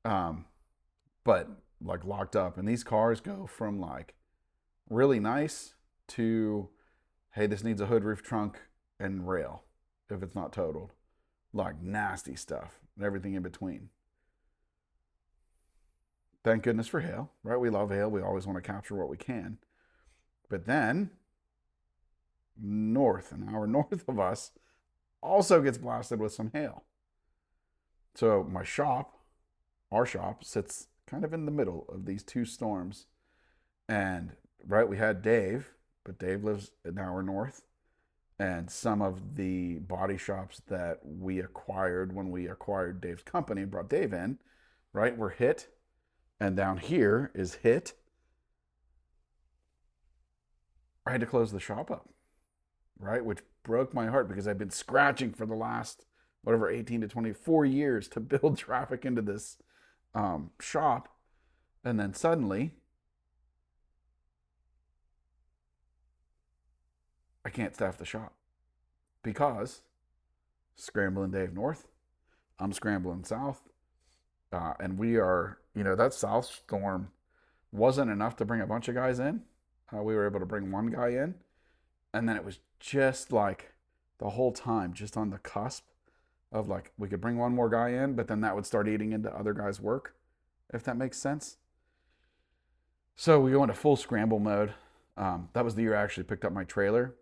But like locked up, and these cars go from like really nice to, hey, this needs a hood, roof, trunk, and rail if it's not totaled. Like nasty stuff and everything in between. Thank goodness for hail, right? We love hail. We always want to capture what we can. But then an hour north of us, also gets blasted with some hail. So our shop sits kind of in the middle of these two storms. And right, we had Dave, but Dave lives an hour north. And some of the body shops that we acquired when we acquired Dave's company and brought Dave in, right, were hit. And down here is hit. I had to close the shop up, right? Which broke my heart because I've been scratching for the last, 18 to 24 years to build traffic into this shop. And then suddenly, I can't staff the shop because scrambling Dave north, I'm scrambling south. And we are, that south storm wasn't enough to bring a bunch of guys in. We were able to bring one guy in. And then it was just like the whole time, just on the cusp of like, we could bring one more guy in, but then that would start eating into other guys' work, if that makes sense. So we go into full scramble mode. That was the year I actually picked up my trailer.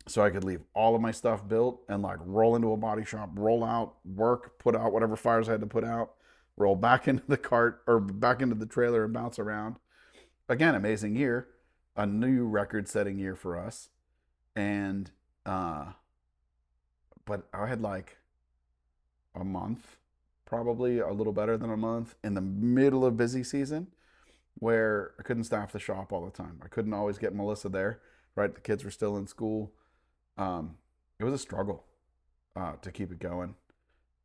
So I could leave all of my stuff built and like roll into a body shop, roll out, work, put out whatever fires I had to put out, roll back into the cart or back into the trailer and bounce around. Again, amazing year, a new record-setting year for us. And, but I had like a month probably a little better than a month in the middle of busy season where I couldn't staff the shop all the time. I couldn't always get Melissa there, right? The kids were still in school. It was a struggle to keep it going.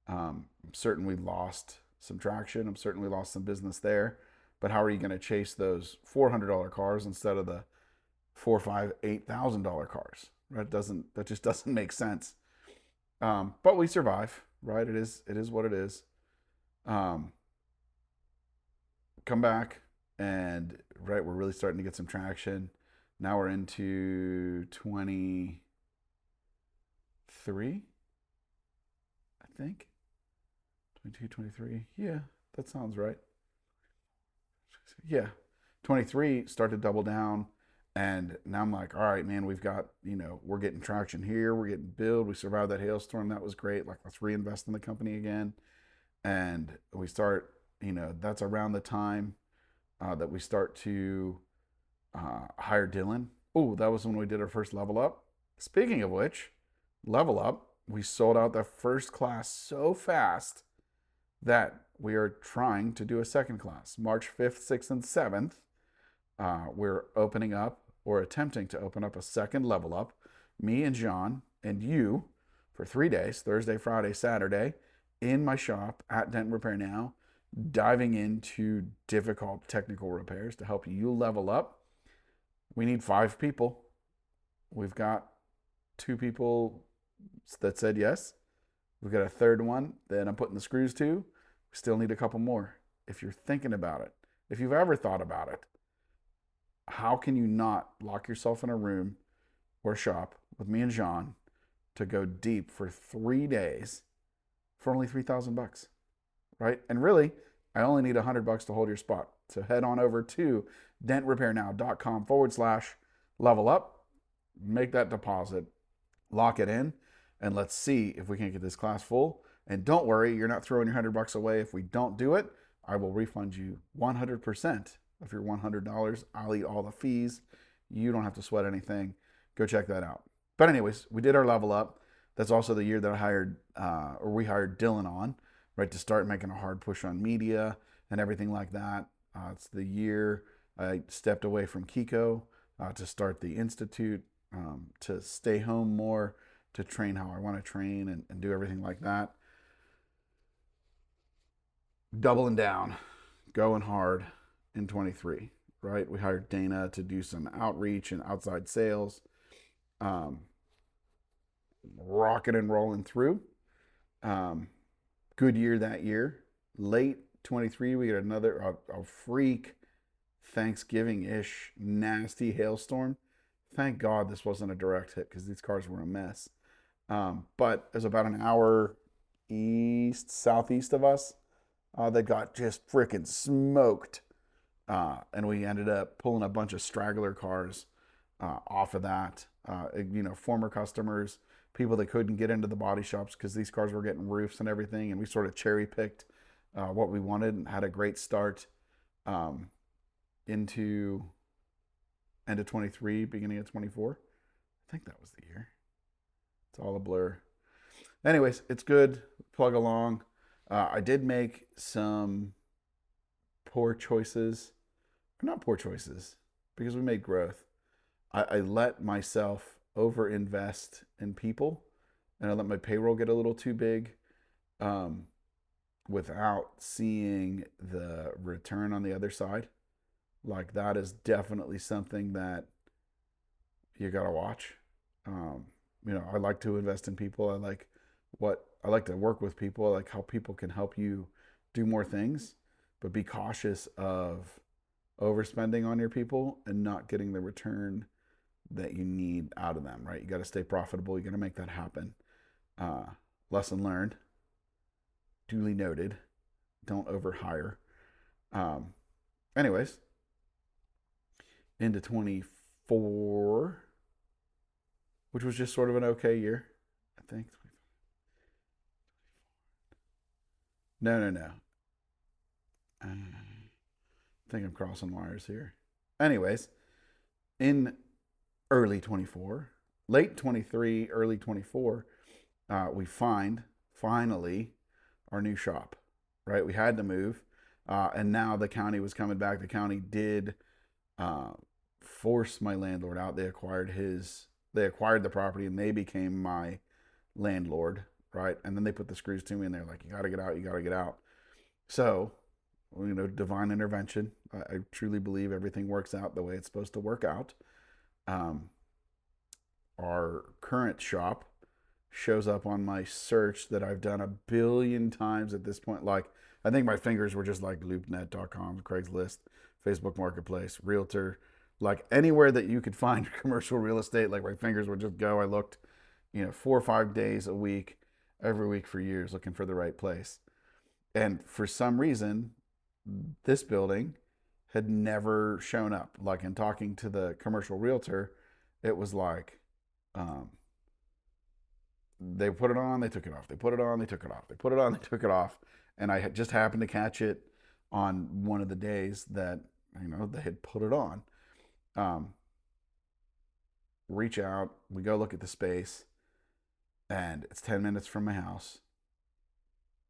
I'm certain we lost some traction. I'm certain we lost some business there. But how are you going to chase those $400 cars instead of the $4,000, $5,000, $8,000 cars? Right? That just doesn't make sense. But we survive, right? It is what it is. Come back, and right, we're really starting to get some traction. Now we're into 23, I think. 22, 23. Yeah, that sounds right. Yeah. 23, start to double down. And now I'm like, all right, man, we've got, we're getting traction here. We're getting build. We survived that hailstorm. That was great. Like, let's reinvest in the company again. And we start, that's around the time that we start to hire Dylan. Oh, that was when we did our first level up. Speaking of which, level up, we sold out the first class so fast that we are trying to do a second class. March 5th, 6th, and 7th, we're opening up or attempting to open up a second level up. Me and John and you for 3 days, Thursday, Friday, Saturday, in my shop at Dent Repair Now, diving into difficult technical repairs to help you level up. We need 5 people. We've got 2 people that said yes. We've got a third one that I'm putting the screws to. We still need a couple more. If you're thinking about it, if you've ever thought about it, how can you not lock yourself in a room or shop with me and John to go deep for 3 days for only $3,000, right? And really, I only need $100 to hold your spot. So head on over to dentrepairnow.com/level up, make that deposit, lock it in, and let's see if we can get this class full. And don't worry, you're not throwing your $100 away. If we don't do it, I will refund you 100% of your $100. I'll eat all the fees. You don't have to sweat anything. Go check that out. But anyways, we did our level up. That's also the year that we hired Dylan on, right, to start making a hard push on media and everything like that. It's the year I stepped away from Kiko to start the Institute, to stay home more, to train how I want to train and do everything like that. Doubling down, going hard in 23, right? We hired Dana to do some outreach and outside sales. Rocking and rolling through. Good year that year. Late 23, we get another a freak Thanksgiving-ish nasty hailstorm. Thank God this wasn't a direct hit because these cars were a mess. But it was about an hour southeast of us that got just freaking smoked. And we ended up pulling a bunch of straggler cars off of that. Former customers, people that couldn't get into the body shops because these cars were getting roofs and everything. And we sort of cherry picked what we wanted and had a great start into end of 23, beginning of 24. I think that was the year. It's all a blur. Anyways, it's good. Plug along. I did make some poor choices. Not poor choices, because we made growth. I let myself overinvest in people, and I let my payroll get a little too big without seeing the return on the other side. Like, that is definitely something that you got to watch. I like to invest in people. I like to work with people. I like how people can help you do more things, but be cautious of overspending on your people and not getting the return that you need out of them, right? You got to stay profitable. You got to make that happen. Lesson learned. Duly noted. Don't overhire. Anyways, into 24, which was just sort of an okay year, I think. No. I think I'm crossing wires here. Anyways, in early 24, late 23, early 24, we find finally our new shop. right? We had to move. And now the county was coming back. The county did uh, force my landlord out. They acquired the property and they became my landlord, right? And then they put the screws to me and they're like, you got to get out, you got to get out. So, divine intervention. I truly believe everything works out the way it's supposed to work out. Um, our current shop shows up on my search that I've done a billion times at this point. Like, I think my fingers were just like loopnet.com, Craigslist, Facebook Marketplace, Realtor, like anywhere that you could find commercial real estate, like my fingers would just go. I looked, 4 or 5 days a week, every week for years looking for the right place. And for some reason, this building had never shown up. Like in talking to the commercial realtor, it was like, um, they put it on, they took it off. They put it on, they took it off. They put it on, they took it off. And I had just happened to catch it on one of the days that, they had put it on. Um, Reach out, we go look at the space, and it's 10 minutes from my house.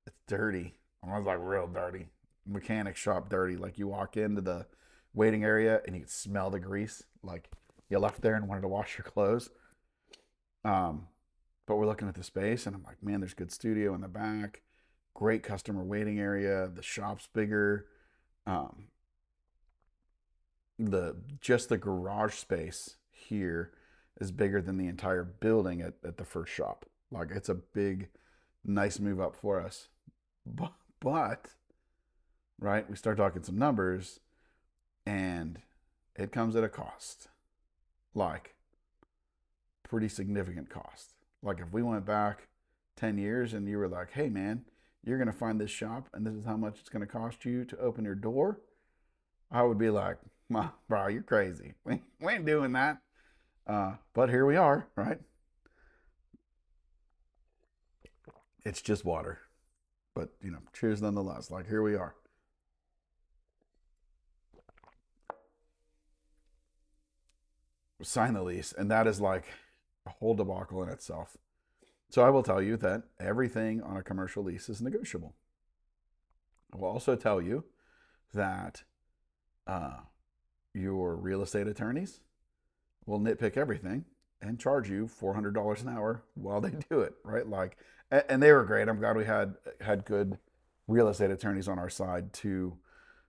It's dirty. I was like real dirty. Mechanic shop dirty. Like you walk into the waiting area and you can smell the grease. Like you left there and wanted to wash your clothes. But we're looking at the space and I'm like, man, there's good studio in the back. Great customer waiting area. The shop's bigger. The garage space here is bigger than the entire building at the first shop. Like it's a big, nice move up for us. But right, we start talking some numbers and it comes at a cost. Like pretty significant cost. Like if we went back 10 years and you were like, hey man, you're going to find this shop and this is how much it's going to cost you to open your door, I would be like, bro, you're crazy. We ain't doing that. But here we are, right? It's just water. But, cheers nonetheless. Like here we are. Sign the lease. And that is like a whole debacle in itself. So I will tell you that everything on a commercial lease is negotiable. I will also tell you that your real estate attorneys will nitpick everything and charge you $400 an hour while they do it, right? Like, and they were great. I'm glad we had good real estate attorneys on our side to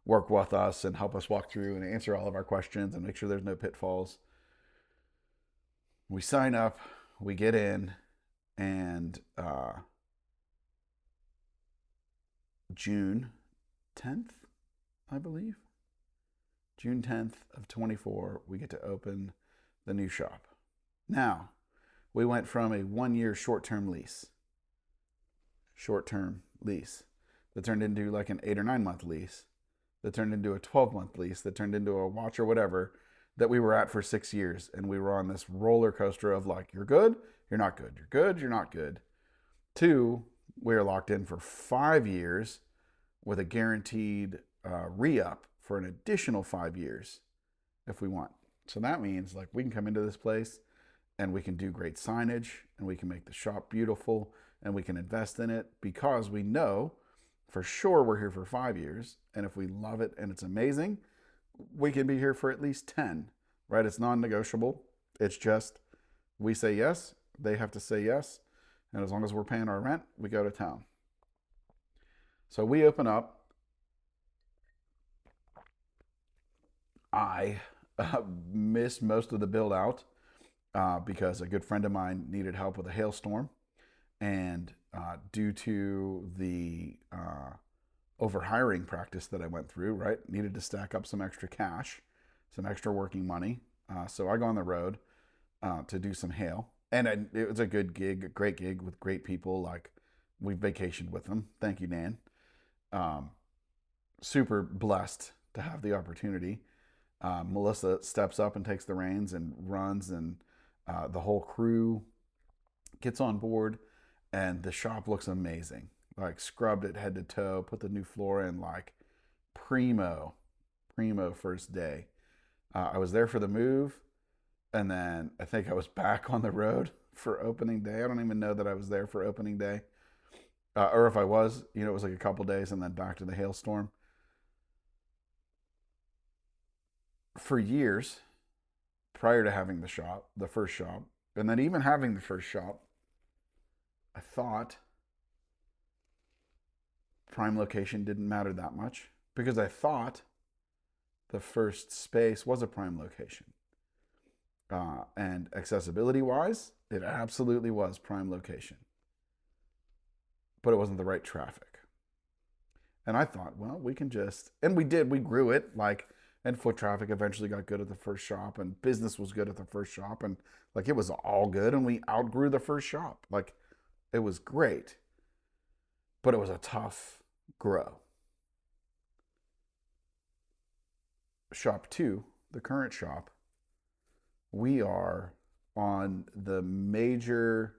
work with us and help us walk through and answer all of our questions and make sure there's no pitfalls. We sign up, we get in, and June 10th, I believe. June 10th of 24, we get to open the new shop. Now, we went from a 1-year short-term lease that turned into like an 8 or 9 month lease, that turned into a 12-month lease, that turned into a watch or whatever, that we were at for 6 years. And we were on this roller coaster of like, you're good, you're not good, you're good, you're not good. 2, we are locked in for 5 years with a guaranteed re-up for an additional 5 years if we want. So that means like we can come into this place and we can do great signage and we can make the shop beautiful and we can invest in it because we know for sure we're here for 5 years. And if we love it and it's amazing, we can be here for at least 10, right? It's non-negotiable. It's just we say yes, they have to say yes. And as long as we're paying our rent, we go to town. So we open up. I missed most of the build out because a good friend of mine needed help with a hailstorm. And due to the overhiring practice that I went through, right, needed to stack up some extra cash, some extra working money. So I go on the road to do some hail. And it was a good gig, a great gig with great people. Like we vacationed with them. Thank you, Dan. Super blessed to have the opportunity. Melissa steps up and takes the reins and runs, and the whole crew gets on board, and the shop looks amazing. Like scrubbed it head to toe, put the new floor in, like primo first day. I was there for the move, and then I think I was back on the road for opening day. I don't even know that I was there for opening day. or if I was, it was like a couple days and then back to the hailstorm. For years prior to having the first shop, and then even having the first shop, I thought prime location didn't matter that much because I thought the first space was a prime location. And accessibility wise, it absolutely was prime location. But it wasn't the right traffic. And I thought, well, we can just, and we did, we grew it, and foot traffic eventually got good at the first shop, and business was good at the first shop, and it was all good, and we outgrew the first shop. It was great, but it was a tough grow. Shop 2, the current shop, we are on the major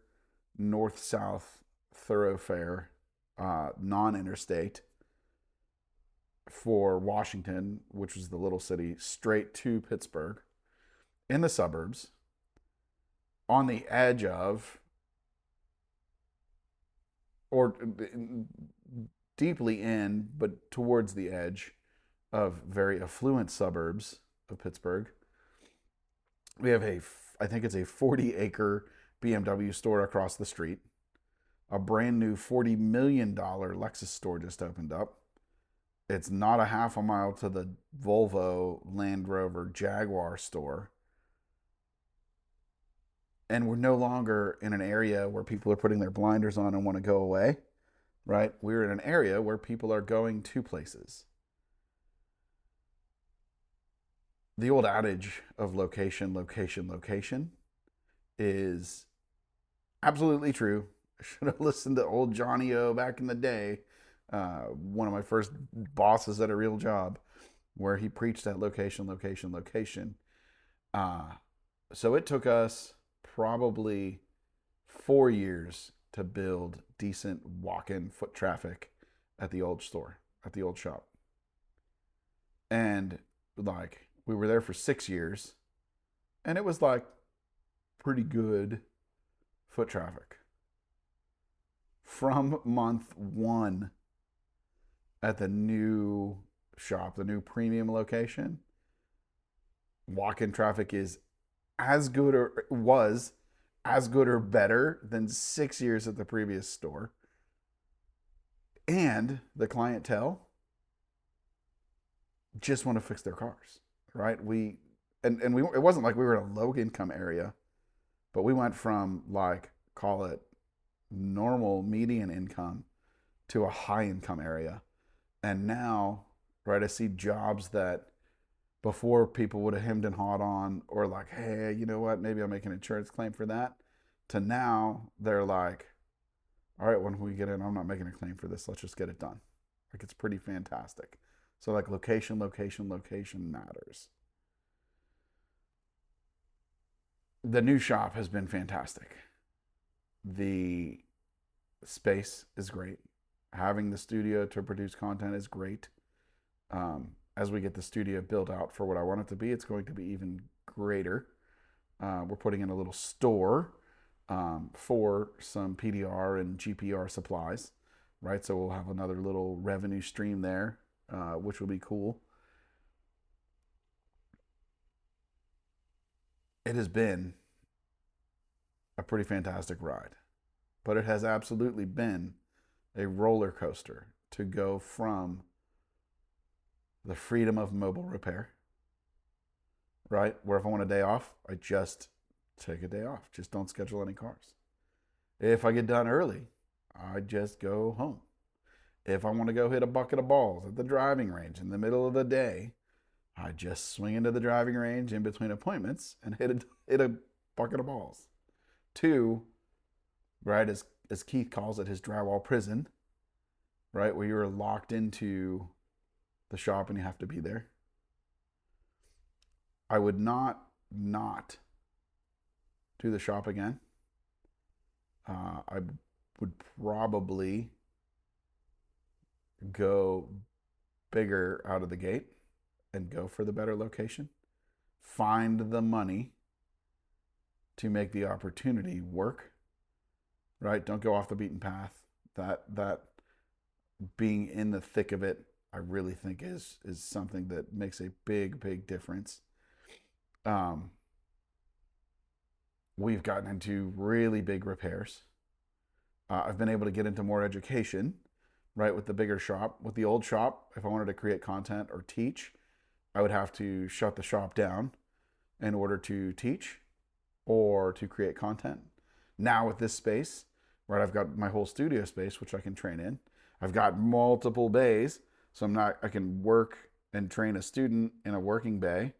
north-south thoroughfare, non-interstate, for Washington, which was the little city, straight to Pittsburgh, in the suburbs, on the edge of, or deeply in, but towards the edge of very affluent suburbs of Pittsburgh. We have I think it's a 40-acre BMW store across the street. A brand new $40 million Lexus store just opened up. It's not a half a mile to the Volvo, Land Rover, Jaguar store. And we're no longer in an area where people are putting their blinders on and want to go away, right? We're in an area where people are going to places. The old adage of location, location, location is absolutely true. I should have listened to old Johnny O back in the day, one of my first bosses at a real job, where he preached that location, location, location. So it took us probably 4 years to build decent walk-in foot traffic at the old store, at the old shop. And we were there for 6 years, and it was pretty good foot traffic. From month 1 at the new shop, the new premium location, walk-in traffic is as good or was as good or better than 6 years at the previous store. And the clientele just want to fix their cars, right? It wasn't like we were in a low income area, but we went from call it normal median income to a high income area. And now, right, I see jobs that before people would have hemmed and hawed on, or hey, you know what, maybe I'll make an insurance claim for that, to now they're all right, when we get in, I'm not making a claim for this, let's just get it done. It's pretty fantastic. So location, location, location matters. The new shop has been fantastic. The space is great. Having the studio to produce content is great. As we get the studio built out for what I want it to be, it's going to be even greater. We're putting in a little store for some PDR and GPR supplies, right? So we'll have another little revenue stream there, which will be cool. It has been a pretty fantastic ride, but it has absolutely been a roller coaster to go from the freedom of mobile repair, right? Where if I want a day off, I just take a day off. Just don't schedule any cars. If I get done early, I just go home. If I want to go hit a bucket of balls at the driving range in the middle of the day, I just swing into the driving range in between appointments and hit a bucket of balls. 2, right, as Keith calls it, his drywall prison, right, where you're locked into the shop and you have to be there. I would not do the shop again. I would probably go bigger out of the gate and go for the better location. Find the money to make the opportunity work, right? Don't go off the beaten path. That being in the thick of it, I really think is something that makes a big difference. Um, we've gotten into really big repairs. I've been able to get into more education, right, with the bigger shop. With the old shop, if I wanted to create content or teach, I would have to shut the shop down in order to teach or to create content. Now with this space, right, I've got my whole studio space, which I can train in. I've got multiple bays, so I can work and train a student in a working bay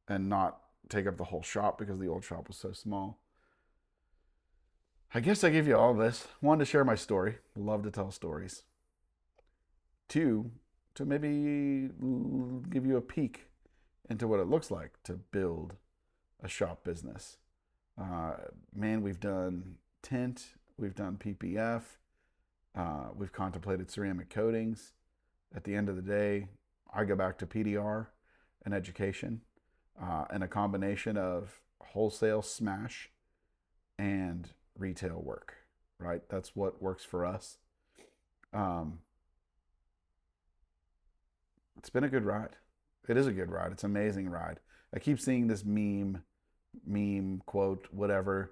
and not take up the whole shop because the old shop was so small. I guess I give you all this. One, to share my story. Love to tell stories. Two, to maybe give you a peek into what it looks like to build a shop business. Man, we've done tint, we've done PPF, we've contemplated ceramic coatings. At the end of the day, I go back to PDR and education, and a combination of wholesale smash and retail work, right? That's what works for us. It's been a good ride. It is a good ride. It's an amazing ride. I keep seeing this meme quote, whatever,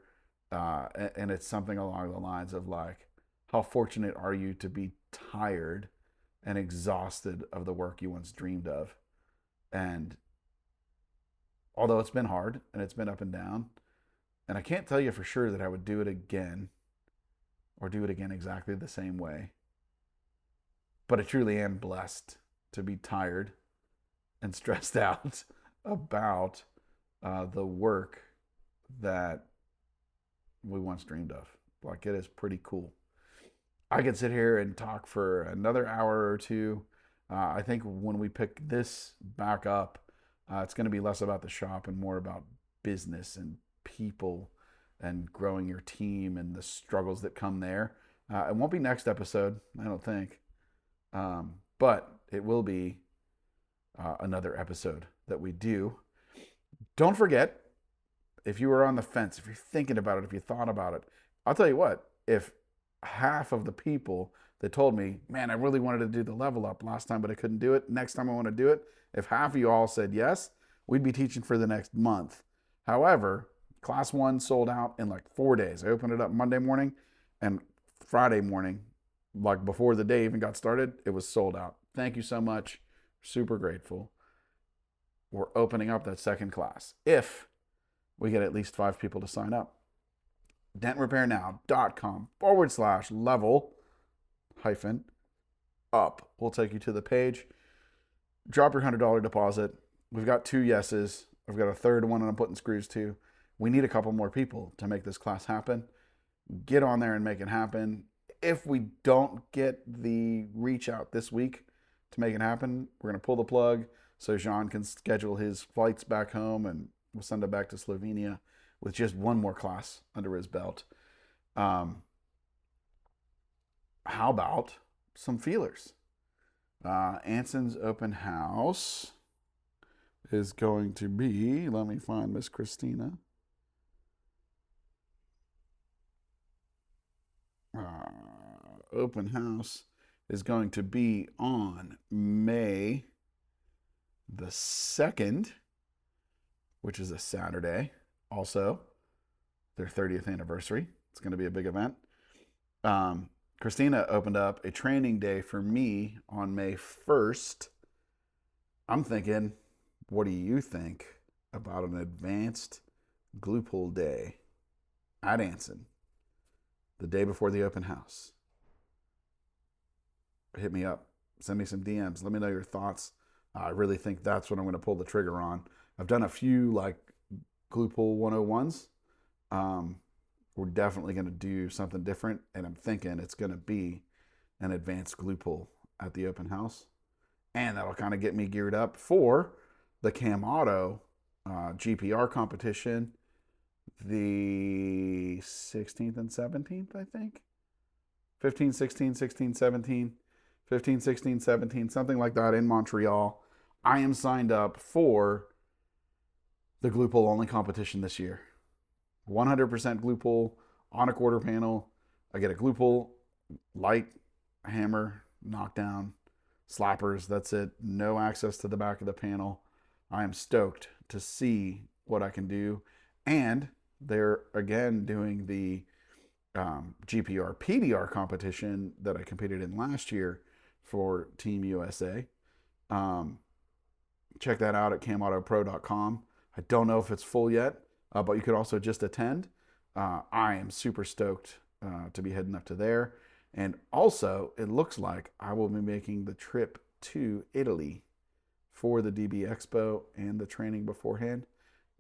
and it's something along the lines of like, how fortunate are you to be tired and exhausted of the work you once dreamed of? And although it's been hard and it's been up and down, and I can't tell you for sure that I would do it again or do it again exactly the same way, but I truly am blessed to be tired and stressed out about the work that we once dreamed of. Like, it is pretty cool. I could sit here and talk for another hour or two. I think when we pick this back up, it's going to be less about the shop and more about business and people and growing your team and the struggles that come there. It won't be next episode, I don't think, but it will be another episode that we do. Don't forget, if you were on the fence, if you're thinking about it, if you thought about it, I'll tell you what, if half of the people that told me, man, I really wanted to do the level up last time, but I couldn't do it, next time I want to do it, if half of you all said yes, we'd be teaching for the next month. However, class 1 sold out in like 4 days. I opened it up Monday morning, and Friday morning, like before the day even got started, it was sold out. Thank you so much. Super grateful. We're opening up that second class if we get at least 5 people to sign up. DentRepairNow.com/level-up will take you to the page. Drop your $100 deposit. We've got 2 yeses. I've got a third one I'm putting screws to. We need a couple more people to make this class happen. Get on there and make it happen. If we don't get the reach out this week to make it happen, we're going to pull the plug so Jean can schedule his flights back home, and we'll send him back to Slovenia with just one more class under his belt. How about some feelers? Anson's open house is going to be, let me find Miss Christina. Open house is going to be on May the 2nd, which is a Saturday. Also, their 30th anniversary. It's going to be a big event. Christina opened up a training day for me on May 1st. I'm thinking, what do you think about an advanced glue pull day at Anson the day before the open house? Hit me up. Send me some DMs. Let me know your thoughts. I really think that's what I'm going to pull the trigger on. I've done a few like glue pull 101s. We're definitely going to do something different, and I'm thinking it's going to be an advanced glue pull at the open house. And that'll kind of get me geared up for the Cam Auto GPR competition the 16th and 17th, I think. 15, 16, 16, 17. 15, 16, 17, something like that in Montreal. I am signed up for the glue pull only competition this year. 100% glue pull on a quarter panel. I get a glue pull light, hammer, knockdown, slappers. That's it. No access to the back of the panel. I am stoked to see what I can do. And they're again doing the GPR PDR competition that I competed in last year for Team USA. Check that out at camautopro.com. I don't know if it's full yet, but you could also just attend. I am super stoked to be heading up to there. And also, it looks like I will be making the trip to Italy for the DB Expo and the training beforehand.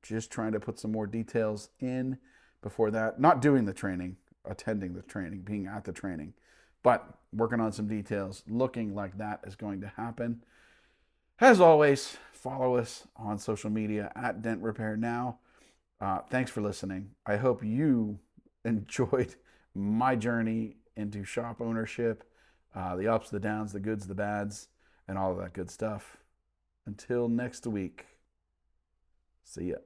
Just trying to put some more details in before that. Not doing the training, attending the training, being at the training, but working on some details. Looking like that is going to happen. As always, follow us on social media at Dent Repair Now. Thanks for listening. I hope you enjoyed my journey into shop ownership, the ups, the downs, the goods, the bads, and all of that good stuff. Until next week, see ya.